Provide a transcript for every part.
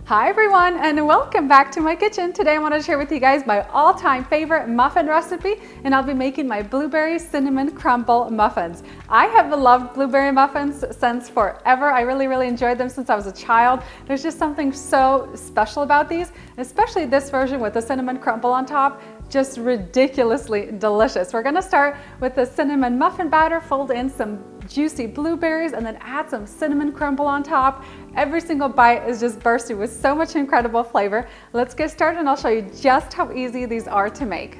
Hi everyone, and welcome back to my kitchen. Today I want to share with you guys my all-time favorite muffin recipe, and I'll be making my blueberry cinnamon crumble muffins. I have loved blueberry muffins since forever. I really enjoyed them since I was a child. There's just something so special about these, especially this version with the cinnamon crumble on top. Just ridiculously delicious. We're gonna start with the cinnamon muffin batter, fold in some juicy blueberries, and then add some cinnamon crumble on top. Every single bite is just bursting with so much incredible flavor. Let's get started and I'll show you just how easy these are to make.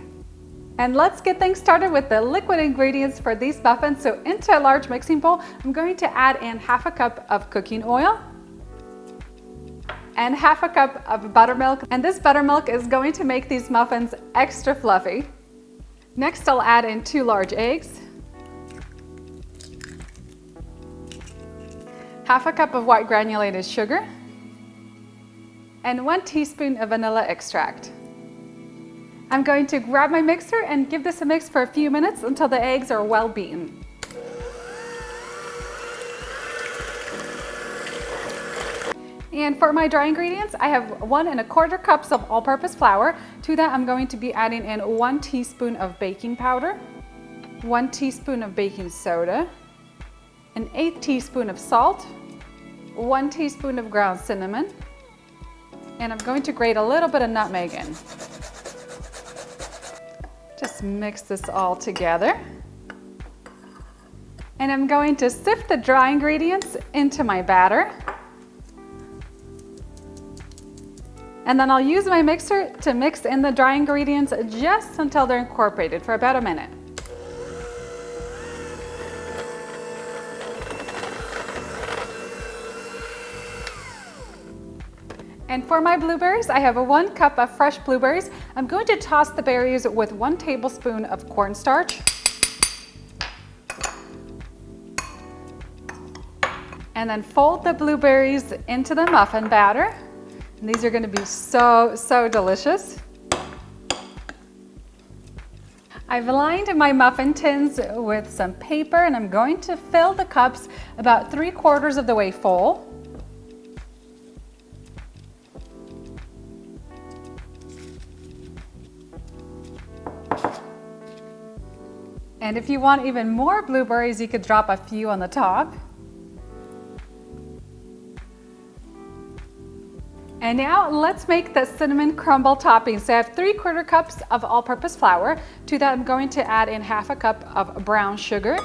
And let's get things started with the liquid ingredients for these muffins. So into a large mixing bowl, I'm going to add in half a cup of cooking oil and half a cup of buttermilk. And this buttermilk is going to make these muffins extra fluffy. Next, I'll add in 2 large eggs, half a cup of white granulated sugar, and 1 teaspoon of vanilla extract. I'm going to grab my mixer and give this a mix for a few minutes until the eggs are well beaten. And for my dry ingredients, I have 1 1/4 cups of all-purpose flour. To that, I'm going to be adding in 1 teaspoon of baking powder, 1 teaspoon of baking soda, an 1/8 teaspoon of salt, 1 teaspoon of ground cinnamon, and I'm going to grate a little bit of nutmeg in. Just mix this all together. And I'm going to sift the dry ingredients into my batter. And then I'll use my mixer to mix in the dry ingredients just until they're incorporated for about a minute. And for my blueberries, I have 1 cup of fresh blueberries. I'm going to toss the berries with 1 tablespoon of cornstarch. And then fold the blueberries into the muffin batter. And these are going to be so delicious. I've lined my muffin tins with some paper, and I'm going to fill the cups about 3/4 of the way full. And if you want even more blueberries, you could drop a few on the top. And now let's make the cinnamon crumble topping. So I have 3/4 cups of all-purpose flour. To that, I'm going to add in half a cup of brown sugar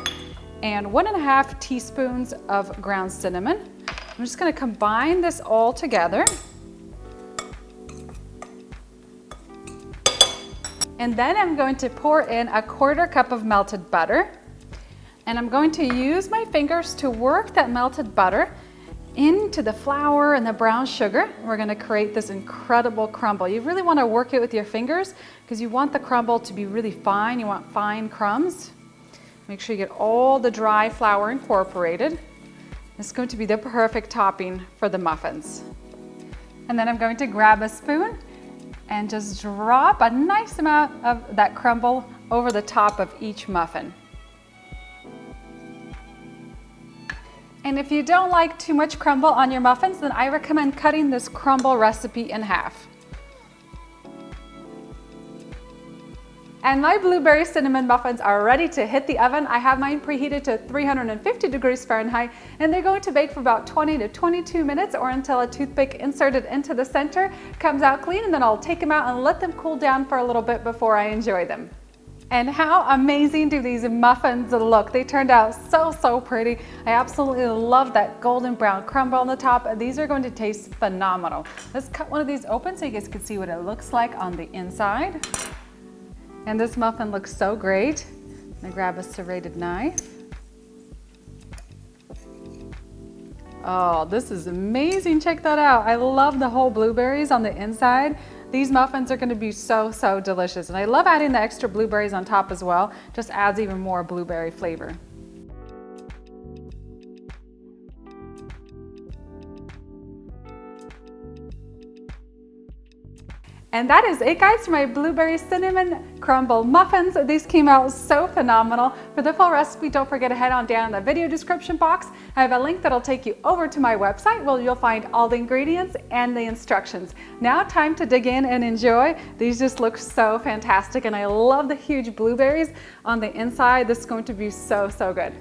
and 1 1/2 teaspoons of ground cinnamon. I'm just going to combine this all together. And then I'm going to pour in 1/4 cup of melted butter. And I'm going to use my fingers to work that melted butter into the flour and the brown sugar. We're going to create this incredible crumble. You really want to work it with your fingers because you want the crumble to be really fine. You want fine crumbs. Make sure you get all the dry flour incorporated. It's going to be the perfect topping for the muffins. And then I'm going to grab a spoon and just drop a nice amount of that crumble over the top of each muffin. And if you don't like too much crumble on your muffins, then I recommend cutting this crumble recipe in half. And my blueberry cinnamon muffins are ready to hit the oven. I have mine preheated to 350 degrees Fahrenheit, and they're going to bake for about 20 to 22 minutes or until a toothpick inserted into the center comes out clean, and then I'll take them out and let them cool down for a little bit before I enjoy them. And how amazing do these muffins look? They turned out so pretty. I absolutely love that golden brown crumble on the top. These are going to taste phenomenal. Let's cut one of these open so you guys can see what it looks like on the inside. And this muffin looks so great. I'm gonna grab a serrated knife. Oh, this is amazing. Check that out. I love the whole blueberries on the inside. These muffins are going to be so delicious. And I love adding the extra blueberries on top as well. Just adds even more blueberry flavor. And that is it, guys, for my blueberry cinnamon crumble muffins. These came out so phenomenal. For the full recipe, don't forget to head on down in the video description box. I have a link that'll take you over to my website where you'll find all the ingredients and the instructions. Now time to dig in and enjoy. These just look so fantastic, and I love the huge blueberries on the inside. This is going to be so, so good.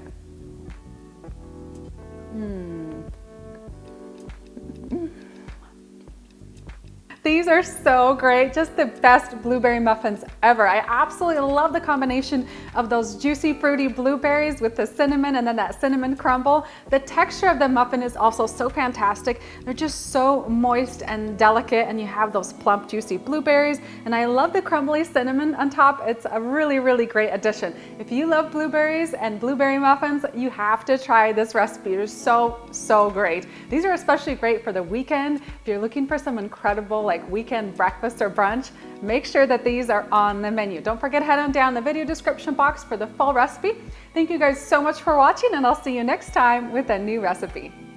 These are so great, just the best blueberry muffins ever. I absolutely love the combination of those juicy, fruity blueberries with the cinnamon and then that cinnamon crumble. The texture of the muffin is also so fantastic. They're just so moist and delicate, and you have those plump, juicy blueberries. And I love the crumbly cinnamon on top. It's a really, really great addition. If you love blueberries and blueberry muffins, you have to try this recipe. They're so, so great. These are especially great for the weekend. If you're looking for some incredible weekend breakfast or brunch, make sure that these are on the menu. Don't forget to head on down the video description box for the full recipe. Thank you guys so much for watching, and I'll see you next time with a new recipe.